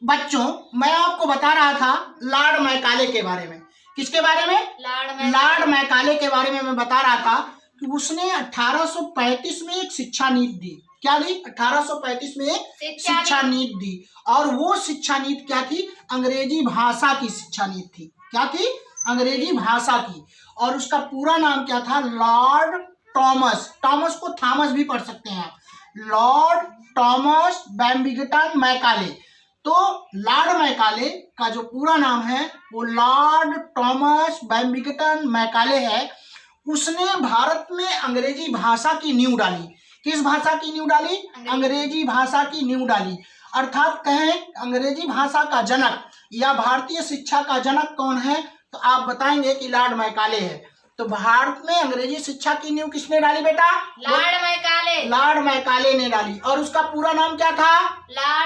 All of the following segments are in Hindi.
बच्चों, मैं आपको बता रहा था लॉर्ड मैकाले के बारे में। किसके बारे में? लॉर्ड मैकाले के बारे में मैं बता रहा था कि उसने 1835 में एक शिक्षा नीति दी। क्या दी? 1835 में एक शिक्षा नीति दी। और वो शिक्षा नीति क्या थी? अंग्रेजी भाषा की शिक्षा नीति थी। क्या थी? अंग्रेजी भाषा की। और उसका पूरा नाम क्या था? Lord Thomas. टॉमस को थॉमस भी पढ़ सकते हैं आप। Lord Thomas Mountbatten Macaulay. तो लॉर्ड मैकाले का जो पूरा नाम है वो लॉर्ड टॉमस माउंटबेटन मैकाले है। उसने भारत में अंग्रेजी भाषा की नींव डाली। किस भाषा की नींव डाली? अंग्रेजी भाषा की नींव डाली। अर्थात कहें अंग्रेजी भाषा का जनक या भारतीय शिक्षा का जनक कौन है, तो आप बताएंगे कि लॉर्ड मैकाले है। तो भारत में अंग्रेजी शिक्षा की नींव किसने डाली बेटा? Lord Macaulay. लॉर्ड मैकाले ने डाली। और उसका पूरा नाम क्या था?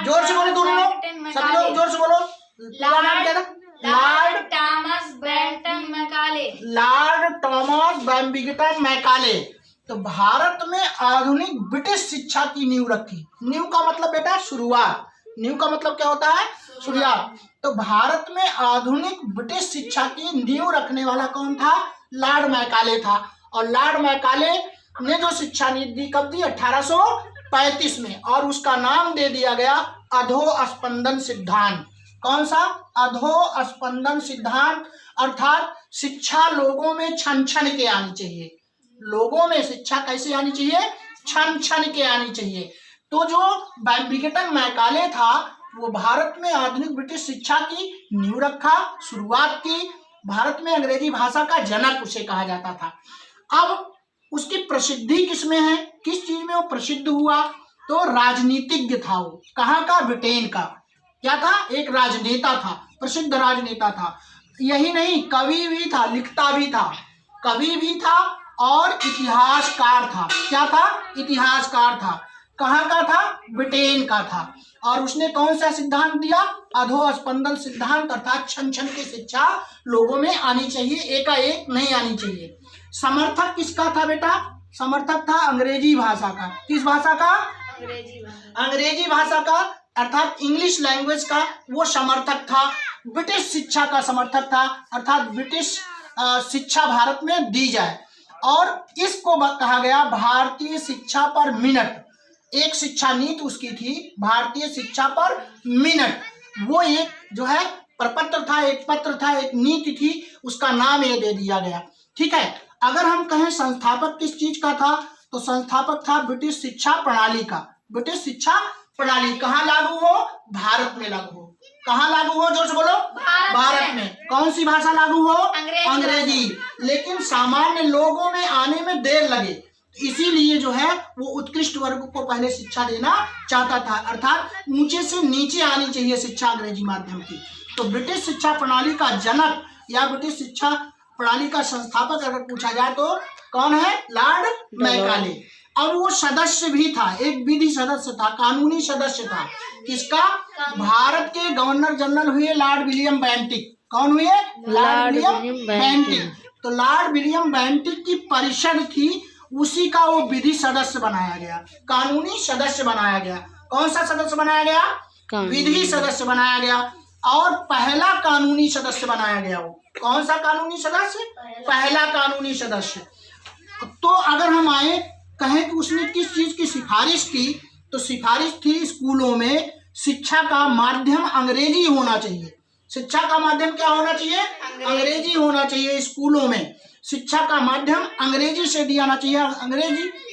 जोर से बोलो दोनों लोग, सभी लोग जोर से बोलो। पूरा नाम क्या था? Lord Thomas Mountbatten Macaulay. Lord Thomas Mountbatten Macaulay. तो भारत में आधुनिक ब्रिटिश शिक्षा की नींव रखी। नींव का मतलब बेटा शुरुआत। नींव का मतलब क्या होता है? शुरुआत। तो भारत में आधुनिक ब्रिटिश शिक्षा की नींव रखने वाला कौन था? लॉर्ड मैकाले था। और लॉर्ड मैकाले ने जो शिक्षा नीति दी कब दी? 1835 में। और उसका नाम दे दिया गया अधोस्पंदन सिद्धांत। कौन सा? अधोस्पंदन सिद्धांत। अर्थात शिक्षा लोगों में छन छन के आनी चाहिए। लोगों में शिक्षा कैसे आनी चाहिए? छन छन के आनी चाहिए। तो जो माउंटबेटन मैकाले था वो भारत में आधुनिक ब्रिटिश शिक्षा की नींव रखा, शुरुआत की। भारत में अंग्रेजी भाषा का जनक उसे कहा जाता था। अब उसकी प्रसिद्धि किसमें है? किस चीज में वो प्रसिद्ध हुआ? तो राजनीतिज्ञ था वो। कहाँ का? ब्रिटेन का। क्या था? एक राजनेता था, प्रसिद्ध राजनेता था। यही नहीं, कवि भी था, लिखता भी था। कवि भी था और इतिहासकार था। क्या था? इतिहासकार था। कहाँ का था? ब्रिटेन का था। और उसने कौन सा सिद्धांत दिया? अधोस्पंदन सिद्धांत। अर्थात छन छन की शिक्षा लोगों में आनी चाहिए, एकाएक नहीं आनी चाहिए। समर्थक किसका था बेटा? समर्थक था अंग्रेजी भाषा का। किस भाषा का? अंग्रेजी भाषा का, अर्थात इंग्लिश लैंग्वेज का वो समर्थक था। ब्रिटिश शिक्षा का समर्थक था, अर्थात ब्रिटिश शिक्षा भारत में दी जाए। और इसको कहा गया भारतीय शिक्षा पर मिनट। एक शिक्षा नीति उसकी थी भारतीय शिक्षा पर मिनट। वो एक जो है प्रपत्र था, एक पत्र था, एक नीति थी, उसका नाम ये दे दिया गया। ठीक है। अगर हम कहें संस्थापक किस चीज का था, तो संस्थापक था ब्रिटिश शिक्षा प्रणाली का। ब्रिटिश शिक्षा प्रणाली कहाँ लागू हो? भारत में लागू हो। कहाँ लागू हो? जोर से बोलो। भारत में। कौन सी भाषा लागू हो? अंग्रेजी। लेकिन सामान्य लोगों में आने में देर लगे, इसीलिए जो है वो उत्कृष्ट वर्ग को पहले शिक्षा देना चाहता था। अर्थात ऊंचे से नीचे आनी चाहिए शिक्षा अंग्रेजी माध्यम की। तो ब्रिटिश शिक्षा प्रणाली का जनक या ब्रिटिश शिक्षा प्रणाली का संस्थापक अगर पूछा जाए तो कौन है? Lord Macaulay. अब वो सदस्य भी था, एक विधि सदस्य था, कानूनी सदस्य था। किसका? भारत के गवर्नर जनरल हुए लॉर्ड विलियम बेंटिक। कौन हुए? Lord William Bentinck. तो लॉर्ड विलियम बेंटिक की परिषद थी, उसी का वो विधि सदस्य बनाया गया, कानूनी सदस्य बनाया गया। कौन सा सदस्य बनाया गया? विधि सदस्य बनाया गया। और पहला कानूनी सदस्य बनाया गया वो। कौन सा कानूनी सदस्य? पहला कानूनी सदस्य। तो अगर हम आए कहें कि उसने किस चीज की सिफारिश की, तो सिफारिश थी स्कूलों में शिक्षा का माध्यम अंग्रेजी होना चाहिए। शिक्षा का माध्यम क्या होना चाहिए? अंग्रेजी होना चाहिए। स्कूलों में शिक्षा का माध्यम अंग्रेजी से दिया जाना चाहिए,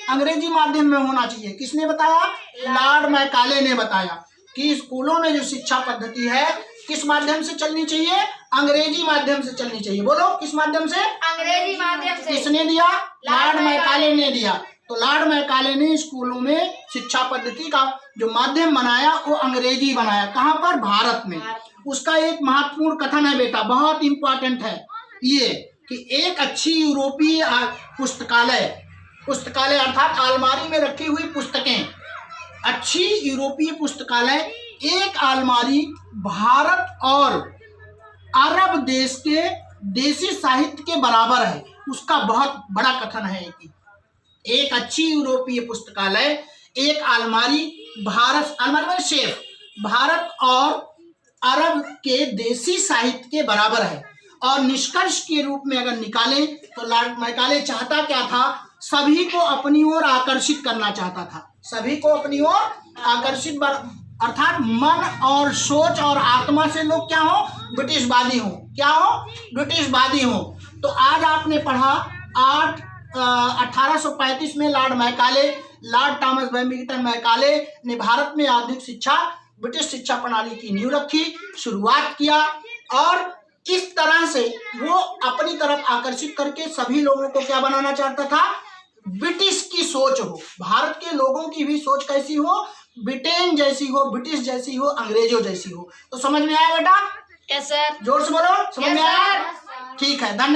अंग्रेजी माध्यम में होना चाहिए। किसने बताया? लॉर्ड मैकाले ने बताया कि स्कूलों में जो शिक्षा पद्धति है किस माध्यम से चलनी चाहिए? अंग्रेजी माध्यम से चलनी चाहिए। बोलो, किस माध्यम से? अंग्रेजी माध्यम से। किसने दिया? लॉर्ड मैकाले ने दिया। तो लॉर्ड मैकाले ने स्कूलों में शिक्षा पद्धति का जो माध्यम बनाया वो अंग्रेजी बनाया। कहाँ पर? भारत में। उसका एक महत्वपूर्ण कथन है बेटा, बहुत इंपॉर्टेंट है ये, कि एक अच्छी यूरोपीय पुस्तकालय अर्थात अलमारी में रखी हुई पुस्तकें, अच्छी यूरोपीय पुस्तकालय एक अलमारी भारत और अरब देश के देसी साहित्य के बराबर है। उसका बहुत बड़ा कथन है कि एक अच्छी यूरोपीय पुस्तकालय एक अलमारी, अलमारी में शेफ, भारत और अरब के देसी साहित्य के बराबर है। और निष्कर्ष के रूप में अगर निकालें तो लॉर्ड मैकाले चाहता क्या था, सभी को अपनी ओर आकर्षित करना चाहता था, सभी को अपनी ओर आकर्षित, अर्थात मन और सोच और आत्मा से लोग क्या हो, ब्रिटिशवादी हो, क्या हो, ब्रिटिशवादी हो। तो आज आपने पढ़ा 1835 में लॉर्ड थॉमस बैम्बिंगटन मैकाले ने भारत में आधुनिक शिक्षा, ब्रिटिश शिक्षा प्रणाली की नींव रखी, शुरुआत किया, और इस तरह से वो अपनी तरफ आकर्षित करके सभी लोगों को क्या बनाना चाहता था, ब्रिटिश की सोच हो, भारत के लोगों की भी सोच कैसी हो, ब्रिटेन जैसी हो, ब्रिटिश जैसी हो, अंग्रेजों जैसी हो। तो समझ में आया बेटा? Yes sir. जोर से बोलो, समझ में आया? Yes, sir. ठीक है, धन्यवाद।